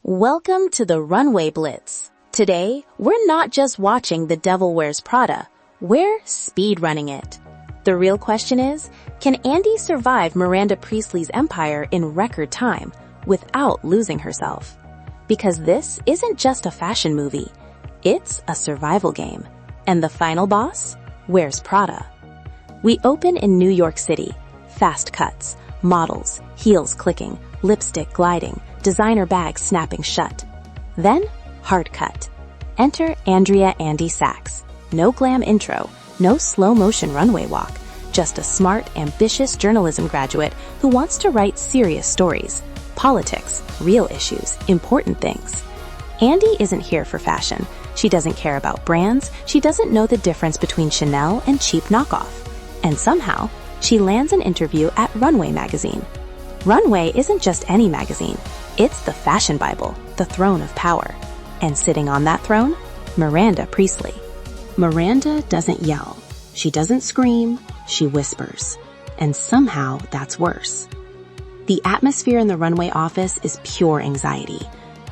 Welcome to the Runway Blitz. Today, we're not just watching The Devil Wears Prada, we're speedrunning it. The real question is, can Andy survive Miranda Priestley's empire in record time without losing herself? Because this isn't just a fashion movie, it's a survival game. And the final boss wears Prada. We open in New York City. Fast cuts, models, heels clicking, lipstick gliding, designer bags snapping shut. Then, hard cut. Enter Andrea Andy Sachs. No glam intro, no slow motion runway walk, just a smart, ambitious journalism graduate who wants to write serious stories. Politics, real issues, important things. Andy isn't here for fashion. She doesn't care about brands. She doesn't know the difference between Chanel and cheap knockoff. And somehow, she lands an interview at Runway magazine. Runway isn't just any magazine. It's the fashion Bible, the throne of power. And sitting on that throne, Miranda Priestley. Miranda doesn't yell. She doesn't scream. She whispers. And somehow that's worse. The atmosphere in the Runway office is pure anxiety.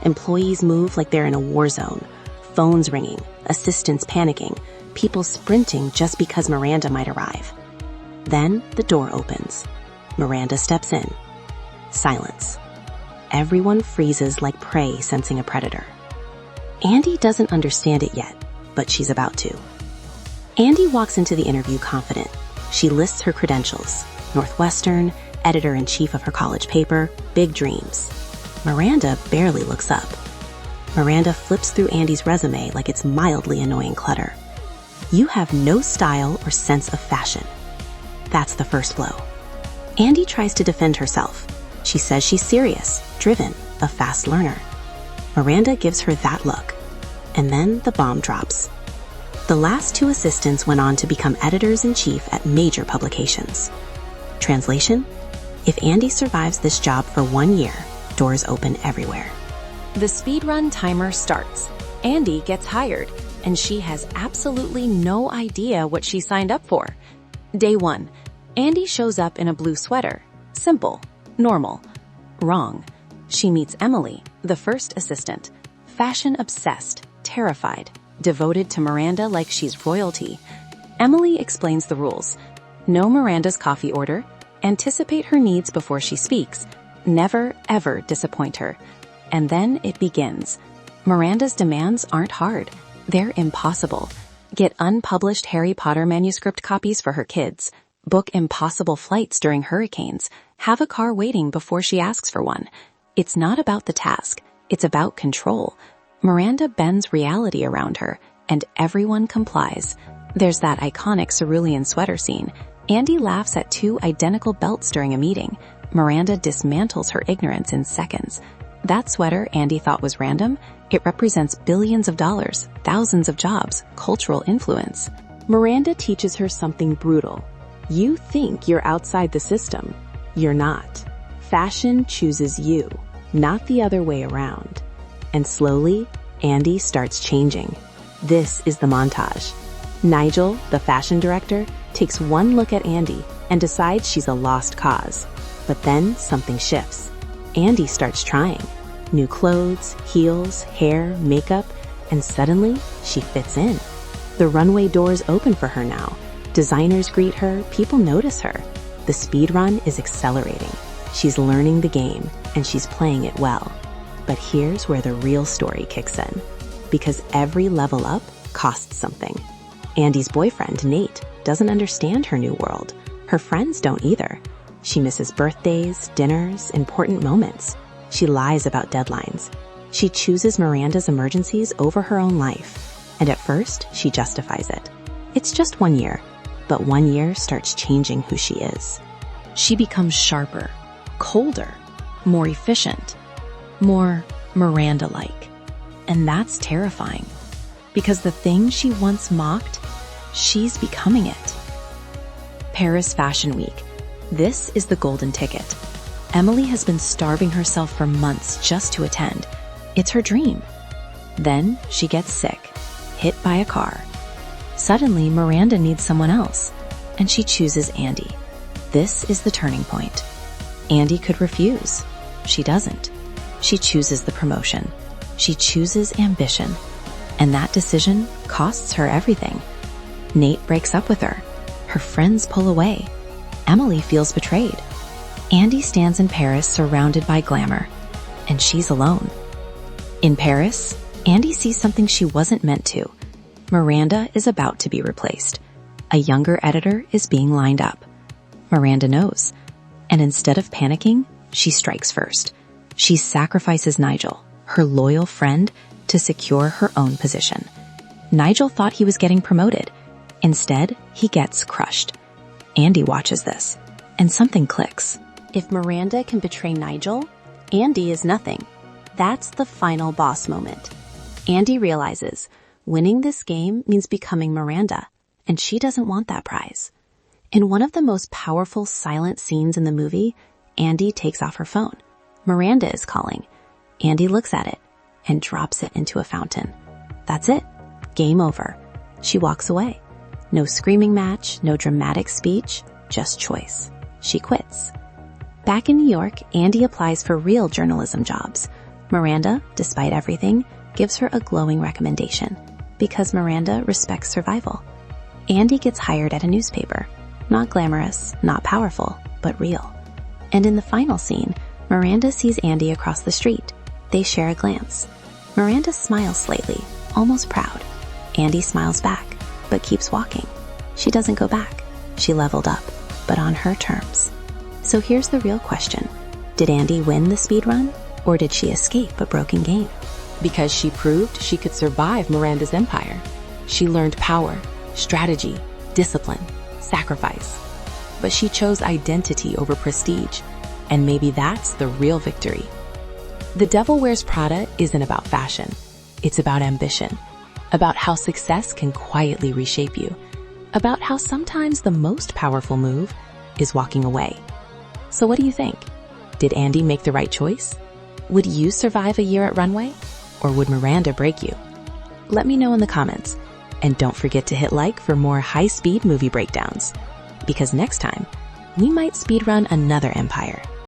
Employees move like they're in a war zone. Phones ringing, assistants panicking, people sprinting just because Miranda might arrive. Then the door opens. Miranda steps in. Silence. Everyone freezes like prey sensing a predator. Andy doesn't understand it yet, but she's about to. Andy walks into the interview confident. She lists her credentials. Northwestern, editor-in-chief of her college paper, big dreams. Miranda barely looks up. Miranda flips through Andy's resume like it's mildly annoying clutter. You have no style or sense of fashion. That's the first blow. Andy tries to defend herself. She says she's serious, driven, a fast learner. Miranda gives her that look. And then the bomb drops. The last two assistants went on to become editors-in-chief at major publications. Translation? If Andy survives this job for 1 year, doors open everywhere. The speedrun timer starts. Andy gets hired, and she has absolutely no idea what she signed up for. Day 1. Andy shows up in a blue sweater. Simple. Normal. Wrong. She meets Emily, the first assistant. Fashion-obsessed, terrified, devoted to Miranda like she's royalty. Emily explains the rules. Know Miranda's coffee order. Anticipate her needs before she speaks. Never, ever disappoint her. And then it begins. Miranda's demands aren't hard. They're impossible. Get unpublished Harry Potter manuscript copies for her kids. Book impossible flights during hurricanes. Have a car waiting before she asks for one. It's not about the task. It's about control. Miranda bends reality around her, and everyone complies. There's that iconic cerulean sweater scene. Andy laughs at two identical belts during a meeting. Miranda dismantles her ignorance in seconds. That sweater Andy thought was random, it represents billions of dollars, thousands of jobs, cultural influence. Miranda teaches her something brutal. You think you're outside the system. You're not. Fashion chooses you, not the other way around. And slowly, Andy starts changing. This is the montage. Nigel, the fashion director, takes one look at Andy and decides she's a lost cause. But then something shifts. Andy starts trying. New clothes, heels, hair, makeup, and suddenly she fits in. The runway doors open for her now. Designers greet her, people notice her. The speed run is accelerating. She's learning the game, and she's playing it well. But here's where the real story kicks in. Because every level up costs something. Andy's boyfriend, Nate, doesn't understand her new world. Her friends don't either. She misses birthdays, dinners, important moments. She lies about deadlines. She chooses Miranda's emergencies over her own life. And at first, she justifies it. It's just 1 year, but 1 year starts changing who she is. She becomes sharper, colder, more efficient, more Miranda-like. And that's terrifying. Because the thing she once mocked, she's becoming it. Paris Fashion Week. This is the golden ticket. Emily has been starving herself for months just to attend. It's her dream. Then she gets sick, hit by a car. Suddenly, Miranda needs someone else, and she chooses Andy. This is the turning point. Andy could refuse. She doesn't. She chooses the promotion. She chooses ambition. And that decision costs her everything. Nate breaks up with her. Her friends pull away. Emily feels betrayed. Andy stands in Paris surrounded by glamour, and she's alone. In Paris, Andy sees something she wasn't meant to. Miranda is about to be replaced. A younger editor is being lined up. Miranda knows, and instead of panicking, she strikes first. She sacrifices Nigel, her loyal friend, to secure her own position. Nigel thought he was getting promoted. Instead, he gets crushed. Andy watches this, and something clicks. If Miranda can betray Nigel, Andy is nothing. That's the final boss moment. Andy realizes winning this game means becoming Miranda, and she doesn't want that prize. In one of the most powerful silent scenes in the movie, Andy takes off her phone. Miranda is calling. Andy looks at it and drops it into a fountain. That's it. Game over. She walks away. No screaming match, no dramatic speech, just choice. She quits. Back in New York, Andy applies for real journalism jobs. Miranda, despite everything, gives her a glowing recommendation because Miranda respects survival. Andy gets hired at a newspaper. Not glamorous, not powerful, but real. And in the final scene, Miranda sees Andy across the street. They share a glance. Miranda smiles slightly, almost proud. Andy smiles back, but keeps walking. She doesn't go back. She leveled up, but on her terms. So here's the real question. Did Andy win the speed run, or did she escape a broken game? Because she proved she could survive Miranda's empire. She learned power, strategy, discipline, sacrifice. But she chose identity over prestige, and maybe that's the real victory. The Devil Wears Prada isn't about fashion. It's about ambition, about how success can quietly reshape you, about how sometimes the most powerful move is walking away. So what do you think? Did Andy make the right choice? Would you survive a year at Runway? Or would Miranda break you? Let me know in the comments. And don't forget to hit like for more high-speed movie breakdowns. Because next time, we might speedrun another empire.